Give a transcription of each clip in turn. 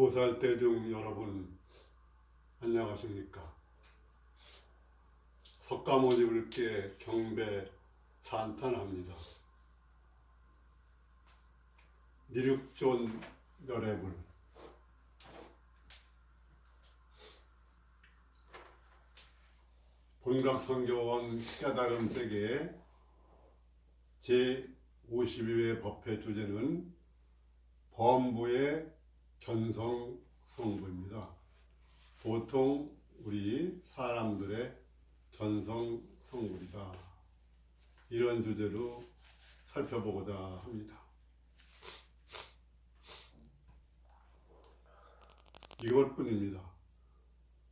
보살대중 여러분 안녕하십니까? 석가모니불께 경배 찬탄합니다. 미륵존 열애불 본각선교원 깨달음 세계 제52회 법회 주제는 범부의 견성성불입니다. 보통 우리 사람들의 견성성불이다. 이런 주제로 살펴보고자 합니다. 이것뿐입니다.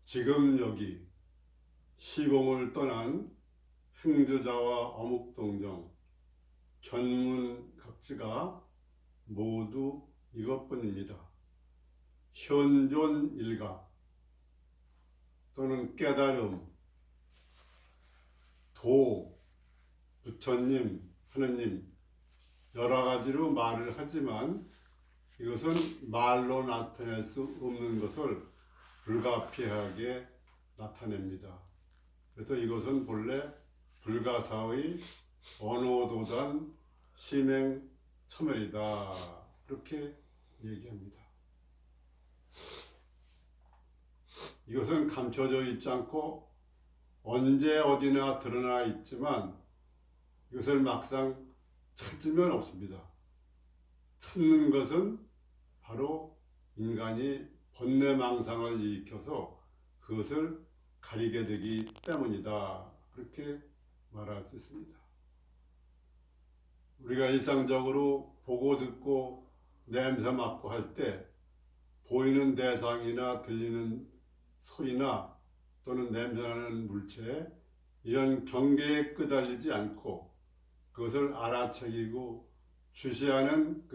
지금 여기 시공을 떠난 행주자와 어묵동정, 견문각지가 모두 이것뿐입니다. 현존 일각 또는 깨달음, 도, 부처님, 하느님 여러 가지로 말을 하지만 이것은 말로 나타낼 수 없는 것을 불가피하게 나타냅니다. 그래서 이것은 본래 불가사의 언어도단 심행처멸이다. 이렇게 얘기합니다. 이것은 감춰져 있지 않고 언제 어디나 드러나 있지만 이것을 막상 찾으면 없습니다. 찾는 것은 바로 인간이 번뇌망상을 일으켜서 그것을 가리게 되기 때문이다. 그렇게 말할 수 있습니다. 우리가 일상적으로 보고 듣고 냄새 맡고 할 때 보이는 대상이나 들리는 소리나 또는 냄새나는 물체 이런 경계에 끄달리지 않고 그것을 알아채기고 주시하는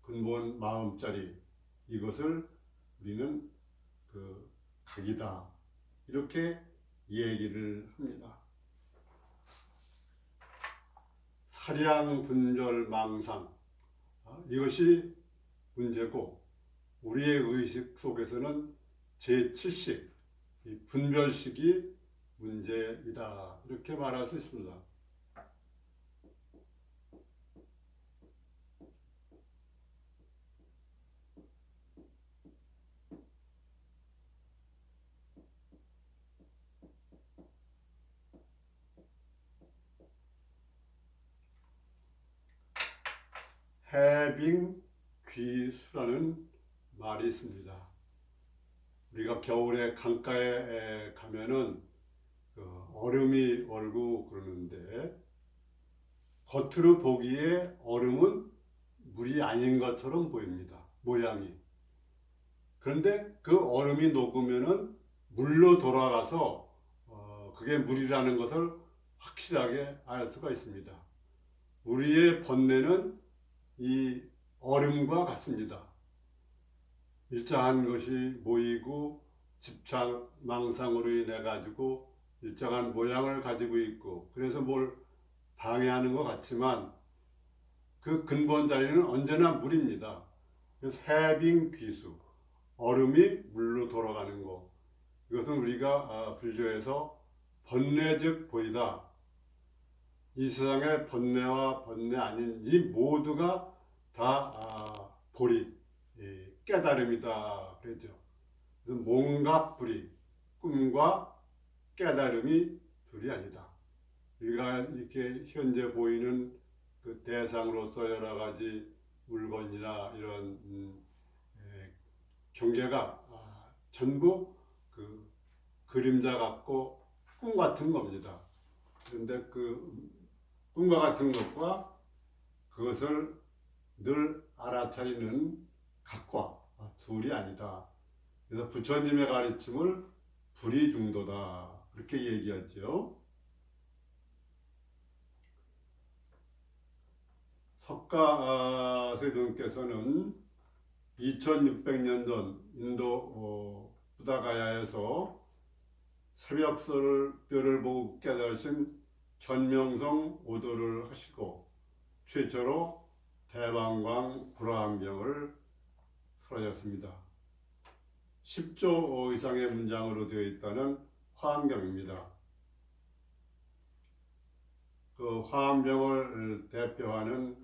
근본 마음자리 이것을 우리는 각이다 이렇게 얘기를 합니다. 사량분별망상 이것이 문제고 우리의 의식 속에서는 제7식 분별식이 문제이다 이렇게 말할 수 있습니다. 해빙귀수라는 말이 있습니다. 우리가 겨울에 강가에 가면은 얼음이 얼고 그러는데 겉으로 보기에 얼음은 물이 아닌 것처럼 보입니다. 모양이. 그런데 그 얼음이 녹으면은 물로 돌아가서 그게 물이라는 것을 확실하게 알 수가 있습니다. 우리의 번뇌는 이 얼음과 같습니다. 일정한 것이 모이고 집착, 망상으로 인해 가지고 일정한 모양을 가지고 있고 그래서 뭘 방해하는 것 같지만 그 근본 자리는 언제나 물입니다. 그래서 해빙귀수, 얼음이 물로 돌아가는 것. 이것은 우리가 불교에서 번뇌즉 보이다. 이 세상의 번뇌와 번뇌 아닌 이 모두가 다 보리, 깨달음이다 그랬죠. 그래서 몽각불이 꿈과 깨달음이 둘이 아니다. 우리가 이렇게 현재 보이는 그 대상으로서 여러 가지 물건이나 이런 경계가 전부 그 그림자 같고 꿈 같은 겁니다. 그런데 그 꿈과 같은 것과 그것을 늘 알아차리는 각과 둘이 아니다. 그래서 부처님의 가르침을 불이중도다 그렇게 얘기하죠. 석가세존께서는 2600년 전 인도 부다가야에서 새벽설을 보고 깨달으신 견명성 오도를 하시고 최초로 대방광 불화암경을 풀어졌습니다. 10조 이상의 문장으로 되어 있다는 화엄경입니다. 그 화엄경을 대표하는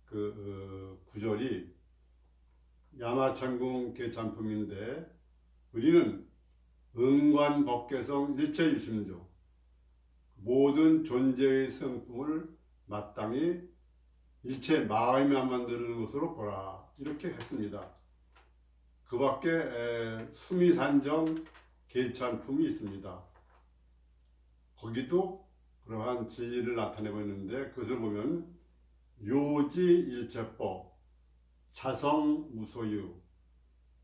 그 구절이 야마천궁 개찬품인데, 우리는 응관법계성 일체유심조, 모든 존재의 성품을 마땅히 일체 마음에만 만드는 것으로 보라, 이렇게 했습니다. 그 밖에 수미산정 개찬품이 있습니다. 거기도 그러한 진리를 나타내고 있는데, 그것을 보면 요지일체법, 자성무소유,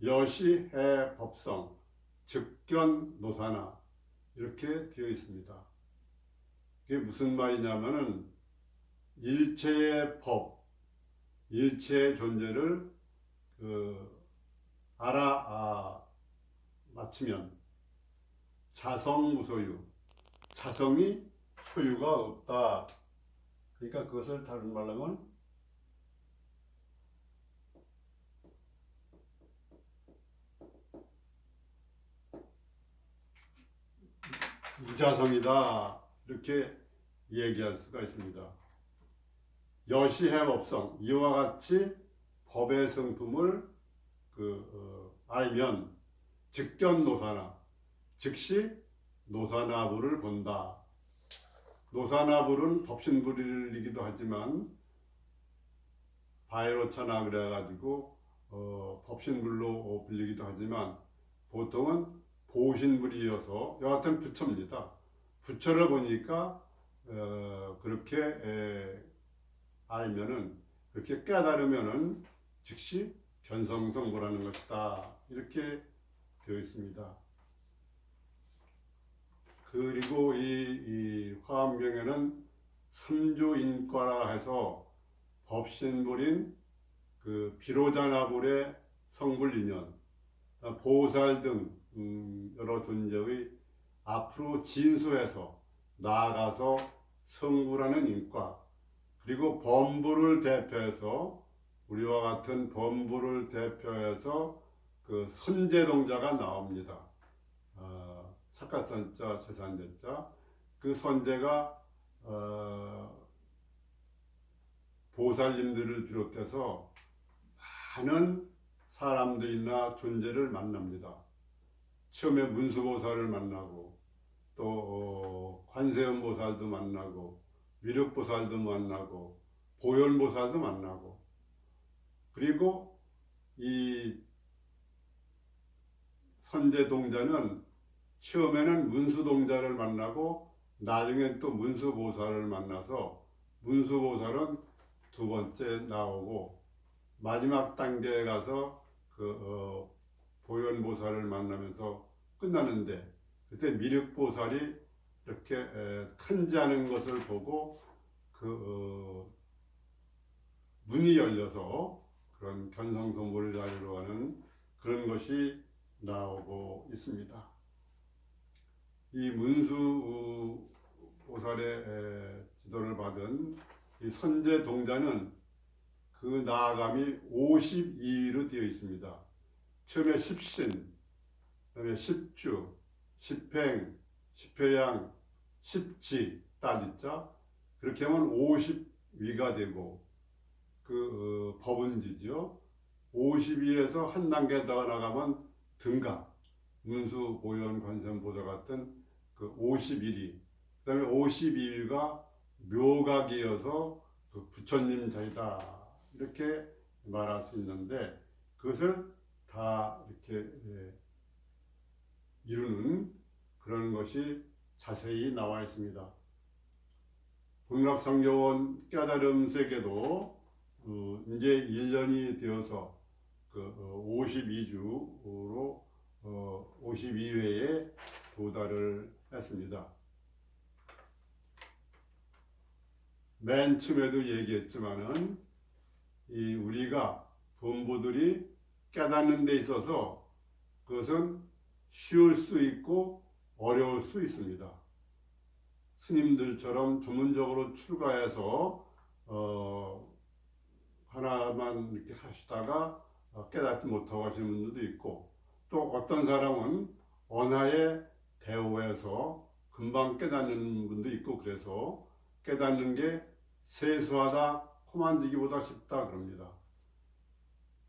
여시해법성, 즉견노사나, 이렇게 되어 있습니다. 그게 무슨 말이냐면은 일체의 법, 일체의 존재를 맞추면 자성무소유, 자성이 소유가 없다. 그러니까 그것을 다른 말로 하면 무자성이다, 이렇게 얘기할 수가 있습니다. 여시해법성, 이와 같이 법의 성품을 알면 즉견노사나, 즉시 노사나부를 본다. 노사나부는 법신불이기도 하지만 바이로차나 그래가지고 법신불로 불리기도 하지만 보통은 보신불이어서 여하튼 부처입니다. 부처를 보니까 그렇게 알면은, 그렇게 깨달으면은 즉시 견성성보라는 것이다, 이렇게 되어 있습니다. 그리고 이 화엄경에는 삼조인과라 해서 법신불인 그 비로자나불의 성불인연, 보살 등 여러 존재의 앞으로 진수해서 나아가서 성불하는 인과, 그리고 범부를 대표해서, 우리와 같은 범부를 대표해서 그 선제동자가 나옵니다. 착각선자, 재산제자, 그 선제가 보살님들을 비롯해서 많은 사람들이나 존재를 만납니다. 처음에 문수보살을 만나고, 또 관세음보살도 만나고, 위력보살도 만나고, 보현보살도 만나고, 그리고 이 선제동자는 처음에는 문수동자를 만나고 나중에 또 문수보살을 만나서, 문수보살은 두 번째 나오고 마지막 단계에 가서 보현보살을 만나면서 끝나는데, 그때 미륵보살이 이렇게 탄지하는 것을 보고 문이 열려서 그런 견성성보를 자리로 하는 그런 것이 나오고 있습니다. 이 문수보살의 지도를 받은 이 선제동자는 그 나아감이 52위로 되어 있습니다. 처음에 십신, 그다음에 십주, 십행, 십회양, 십지, 따지자, 그렇게 하면 50위가 되고, 법은지죠. 52에서 한 단계 더 나가면 등각, 문수, 보현, 관세, 보좌 같은 그 51위, 그 다음에 52위가 묘각이어서 그 부처님 자리다, 이렇게 말할 수 있는데, 그것을 다 이렇게 이루는 그런 것이 자세히 나와 있습니다. 본락성교원 깨달음 세계도 이제 1년이 되어서 52주로 52회에 도달을 했습니다. 맨 처음에도 얘기했지만은 이 우리가 본부들이 깨닫는 데 있어서 그것은 쉬울 수 있고 어려울 수 있습니다. 스님들처럼 전문적으로 출가해서 하나만 이렇게 하시다가 깨닫지 못하고 하시는 분들도 있고, 또 어떤 사람은 언하의 대오에서 금방 깨닫는 분도 있고, 그래서 깨닫는 게 세수하다 코 만지기보다 쉽다 그럽니다.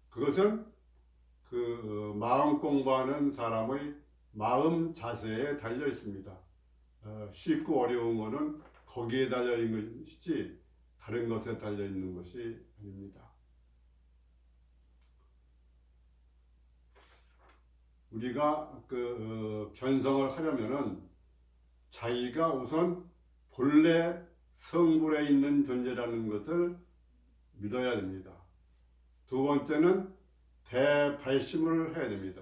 그것은 마음 공부하는 사람의 마음 자세에 달려 있습니다. 쉽고 어려운 것은 거기에 달려 있는 것이지 다른 것에 달려 있는 것이 아닙니다. 우리가 견성을 하려면은 자기가 우선 본래 성불에 있는 존재라는 것을 믿어야 됩니다. 두 번째는 대발심을 해야 됩니다.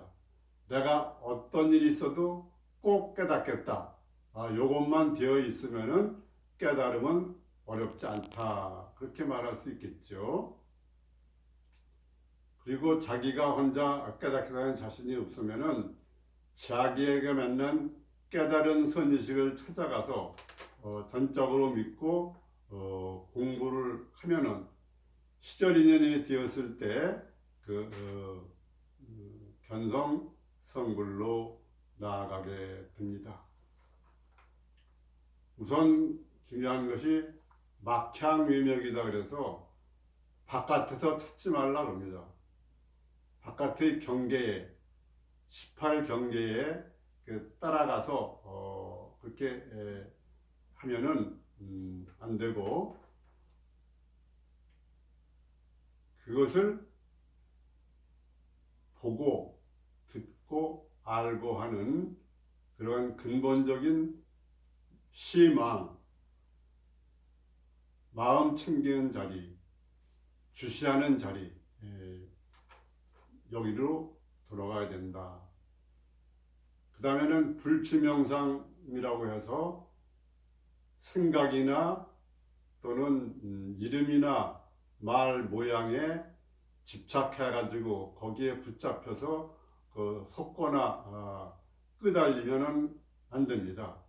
내가 어떤 일이 있어도 꼭 깨닫겠다. 요것만 되어 있으면은 깨달음은 어렵지 않다. 그렇게 말할 수 있겠죠. 그리고 자기가 혼자 깨닫겠다는 자신이 없으면은 자기에게 맞는 깨달은 선지식을 찾아가서 전적으로 믿고 공부를 하면은 시절 인연이 되었을 때 견성 성불로 나아가게 됩니다. 우선 중요한 것이 막향위명이다 그래서 바깥에서 찾지 말라 그럽니다. 바깥의 경계에 18경계에 따라가서 그렇게 하면은 안 되고, 그것을 보고 듣고 알고 하는 그런 근본적인 시망, 마음 챙기는 자리, 주시하는 자리, 여기로 돌아가야 된다. 그 다음에는 불치명상이라고 해서 생각이나 또는 이름이나 말 모양에 집착해가지고 거기에 붙잡혀서 속거나 끄달리면은 안 됩니다.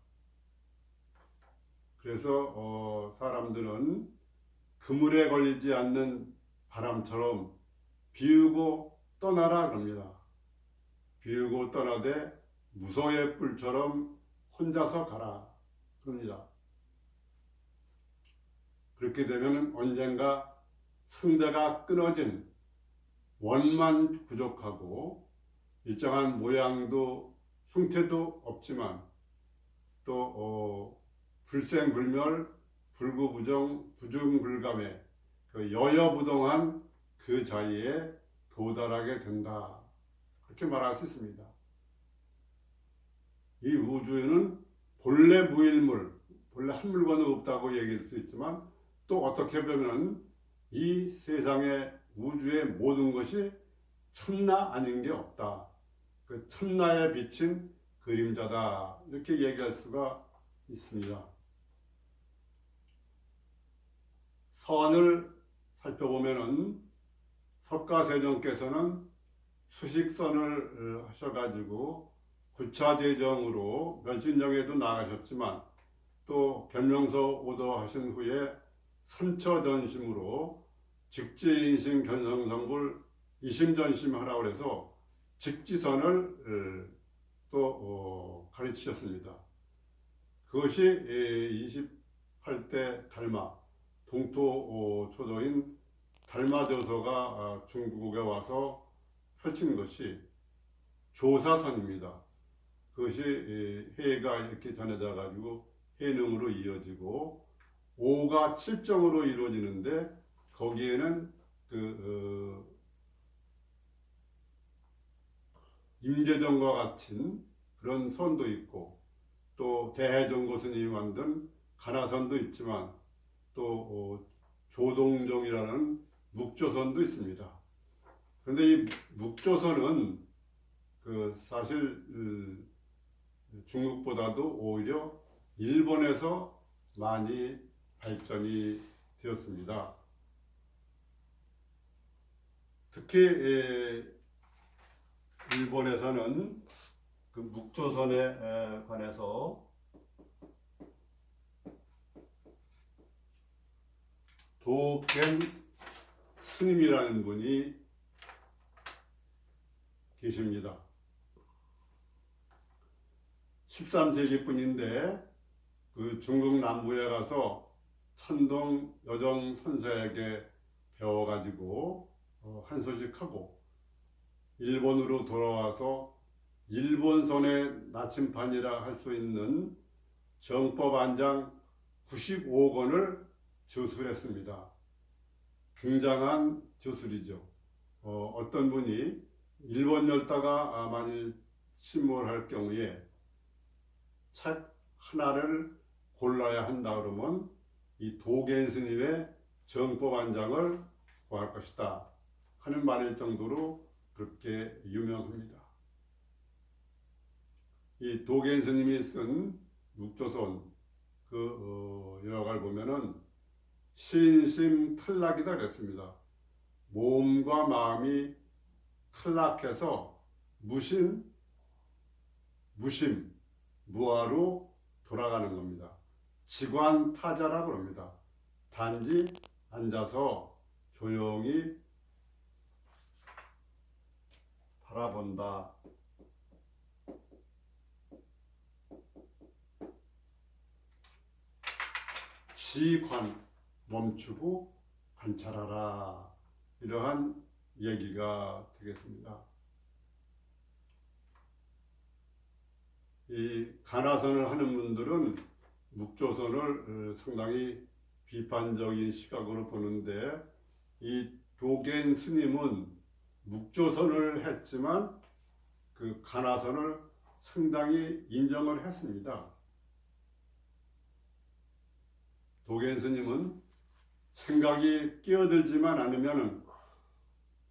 그래서 사람들은 그물에 걸리지 않는 바람처럼 비우고 떠나라 그럽니다. 비우고 떠나되 무소의 뿔처럼 혼자서 가라 그럽니다. 그렇게 되면 언젠가 상대가 끊어진 원만 부족하고 일정한 모양도 형태도 없지만 또 불생불멸 불구부정 부중불감의 여여부동한 그 자리에 도달하게 된다. 그렇게 말할 수 있습니다. 이 우주에는 본래 무일물, 본래 한 물건도 없다고 얘기할 수 있지만 또 어떻게 보면 이 세상의 우주의 모든 것이 천나 아닌 게 없다. 그 천나에 비친 그림자다. 이렇게 얘기할 수가 있습니다. 선을 살펴보면은 석가세종께서는 수식선을 하셔가지고 구차대정으로 멸진정에도 나가셨지만 또 변명서 오도하신 후에 삼처전심으로 직지인심 견성성불 이심전심하라고 해서 직지선을 또 가르치셨습니다. 그것이 28대 달마 동토 초도인 달마저서가 중국에 와서 펼친 것이 조사선입니다. 그것이 해가 이렇게 전해져 가지고 해능으로 이어지고 오가 칠정으로 이루어지는데 거기에는 임재정과 같은 그런 선도 있고 또 대해종고 스님이 만든 가나선도 있지만 또 조동종이라는 묵조선도 있습니다. 그런데 이 묵조선은 사실 중국보다도 오히려 일본에서 많이 발전이 되었습니다. 특히 일본에서는 그 묵조선에 관해서 도겐 스님이라는 분이 계십니다. 13세기 뿐인데 그 중국 남부에 가서 천동 여정 선사에게 배워가지고 한 소식 하고 일본으로 돌아와서 일본선의 나침반이라 할 수 있는 정법안장 95권을 저술했습니다. 굉장한 저술이죠. 어떤 분이 일본 열다가 많이 침몰할 경우에 책 하나를 골라야 한다 그러면 이 도겐 스님의 정법안장을 구할 것이다 하는 말일 정도로 그렇게 유명합니다. 이 도겐 스님이 쓴 묵조선 여각을 보면은 신심 탈락이다 그랬습니다. 몸과 마음이 탈락해서 무심, 무아로 돌아가는 겁니다. 지관타자라고 합니다. 단지 앉아서 조용히 바라본다. 지관, 멈추고 관찰하라. 이러한 얘기가 되겠습니다. 이 간화선을 하는 분들은 묵조선을 상당히 비판적인 시각으로 보는데 이 도겐 스님은 묵조선을 했지만 그 간화선을 상당히 인정을 했습니다. 도겐 스님은 생각이 끼어들지만 않으면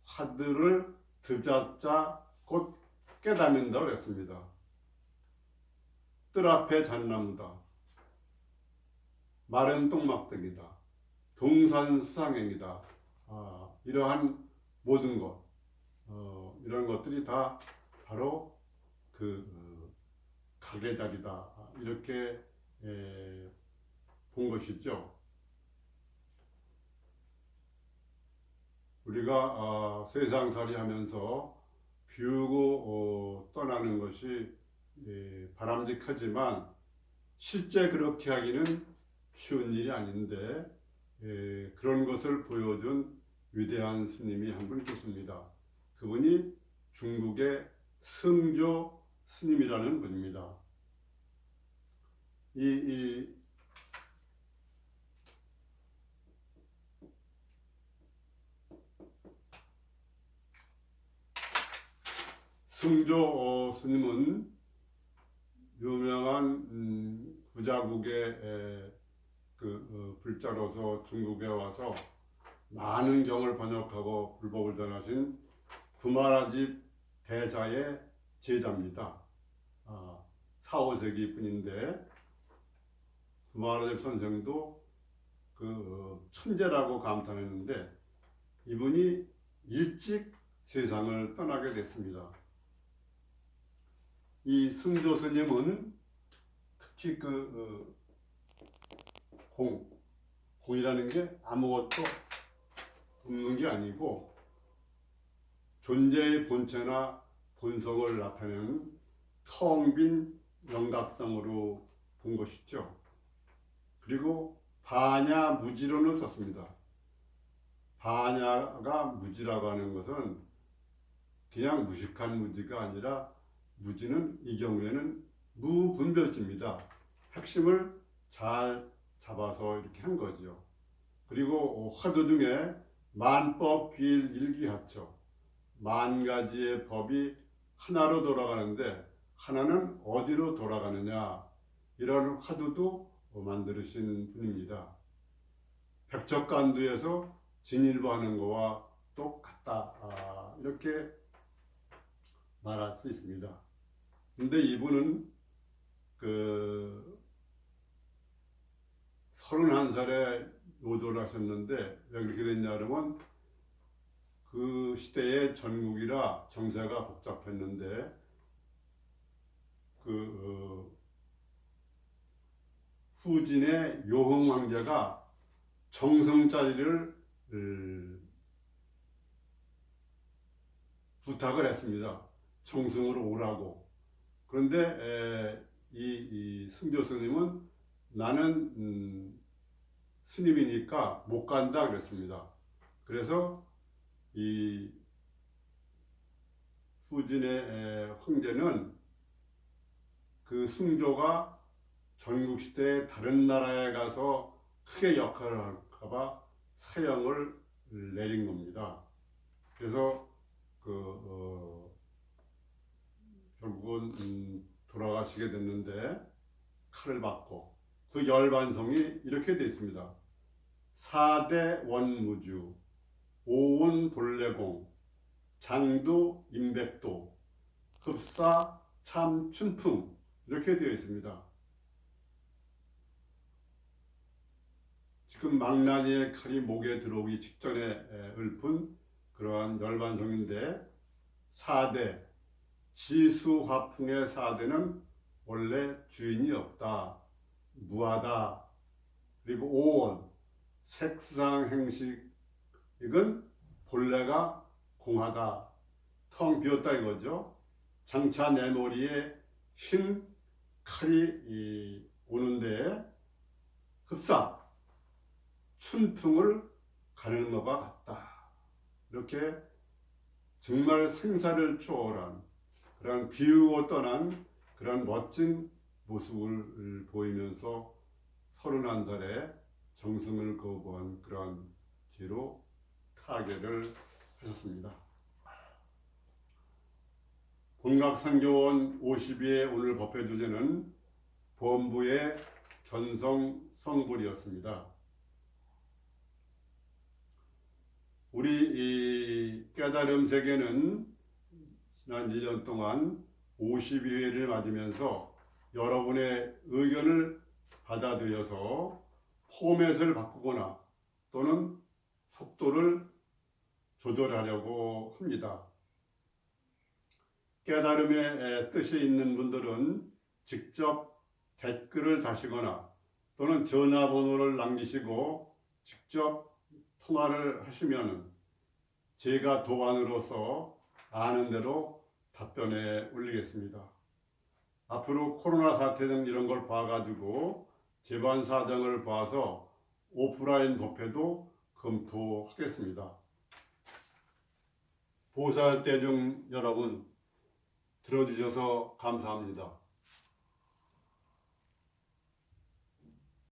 화두를 듣자자 곧 깨닫는다고 했습니다. 뜰 앞에 잣나무다. 마른 똥막대기다. 동산수상행이다. 이러한 모든 것, 이런 것들이 다 바로 각의 자리다. 이렇게 본 것이죠. 우리가 세상살이 하면서 비우고 떠나는 것이 바람직하지만 실제 그렇게 하기는 쉬운 일이 아닌데 그런 것을 보여준 위대한 스님이 한 분 계십니다. 그분이 중국의 성조 스님이라는 분입니다. 성조 스님은 유명한 부자국의 불자로서 중국에 와서 많은 경을 번역하고 불법을 전하신 구마라집 대사의 제자입니다. 4, 5세기 분인데 구마라집 선생도 천재라고 감탄했는데 이분이 일찍 세상을 떠나게 됐습니다. 이 승조 스님은 특히 공이라는 게 아무것도 없는 게 아니고 존재의 본체나 본성을 나타내는 텅 빈 영각성으로 본 것이죠. 그리고 바냐 무지론을 썼습니다. 바냐가 무지라고 하는 것은 그냥 무식한 무지가 아니라 무지는 이 경우에는 무분별지입니다. 핵심을 잘 잡아서 이렇게 한 거죠. 그리고 화두 중에 만법 귀일 일기하처, 만 가지의 법이 하나로 돌아가는데 하나는 어디로 돌아가느냐, 이런 화두도 만드신 분입니다. 백척간두에서 진일보하는 거와 똑같다, 이렇게 말할 수 있습니다. 근데 이분은 31살에 노조를 하셨는데 왜 그렇게 됐냐 그러면 그 시대의 전국이라 정세가 복잡했는데 후진의 요흥 황제가 정성자리를 부탁을 했습니다. 정승으로 오라고. 그런데 이 승조 스님은 나는 스님이니까 못 간다 그랬습니다. 그래서 이 후진의 황제는 그 승조가 전국시대에 다른 나라에 가서 크게 역할을 할까봐 사형을 내린 겁니다. 그래서 결국은 돌아가시게 됐는데 칼을 받고 그 열반성이 이렇게 되어 있습니다. 4대 원무주, 5운 본래공, 장두 임백도, 흡사 참춘풍 이렇게 되어 있습니다. 지금 망나니의 칼이 목에 들어오기 직전에 읊은 그러한 열반성인데 4대 지수화풍의 4대는 원래 주인이 없다. 무하다. 그리고 5원 색상행식 이건 본래가 공하다. 텅 비었다 이거죠. 장차 내 머리에 흰 칼이 오는데 흡사 춘풍을 가르는 것과 같다. 이렇게 정말 생사를 초월한 그런 비우고 떠난 그런 멋진 모습을 보이면서 31살에 정승을 거부한 그런 죄로 타계를 하셨습니다. 본각선교원 52의 오늘 법회 주제는 범부의 견성성불이었습니다. 우리 이 깨달음 세계는 지난 1년 동안 52회를 맞으면서 여러분의 의견을 받아들여서 포맷을 바꾸거나 또는 속도를 조절하려고 합니다. 깨달음의 뜻이 있는 분들은 직접 댓글을 다시거나 또는 전화번호를 남기시고 직접 통화를 하시면 제가 도안으로서 아는 대로 답변에 올리겠습니다. 앞으로 코로나 사태 등 이런 걸 봐가지고 재반 사정을 봐서 오프라인 법회도 검토하겠습니다. 보살대중 여러분 들어주셔서 감사합니다.